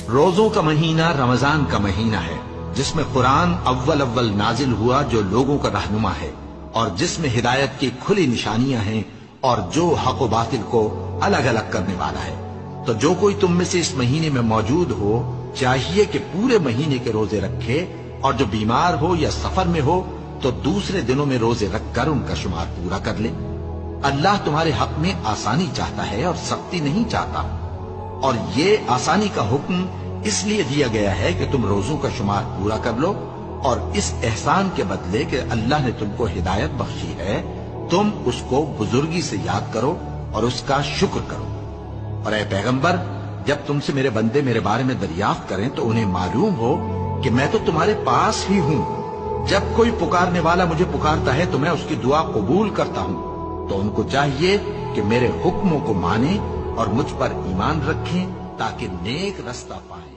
روزوں کا مہینہ رمضان کا مہینہ ہے، جس میں قرآن اول نازل ہوا جو لوگوں کا رہنما ہے، اور جس میں ہدایت کی کھلی نشانیاں ہیں، اور جو حق و باطل کو الگ الگ کرنے والا ہے۔ تو جو کوئی تم میں سے اس مہینے میں موجود ہو چاہیے کہ پورے مہینے کے روزے رکھے، اور جو بیمار ہو یا سفر میں ہو تو دوسرے دنوں میں روزے رکھ کر ان کا شمار پورا کر لے۔ اللہ تمہارے حق میں آسانی چاہتا ہے اور سختی نہیں چاہتا، اور یہ آسانی کا حکم اس لیے دیا گیا ہے کہ تم روزوں کا شمار پورا کر لو، اور اس احسان کے بدلے کہ اللہ نے تم کو ہدایت بخشی ہے تم اس کو بزرگی سے یاد کرو اور اس کا شکر کرو۔ اور اے پیغمبر، جب تم سے میرے بندے میرے بارے میں دریافت کریں تو انہیں معلوم ہو کہ میں تو تمہارے پاس ہی ہوں۔ جب کوئی پکارنے والا مجھے پکارتا ہے تو میں اس کی دعا قبول کرتا ہوں۔ تو ان کو چاہیے کہ میرے حکموں کو مانیں اور مجھ پر ایمان رکھیں تاکہ نیک رستہ پائیں۔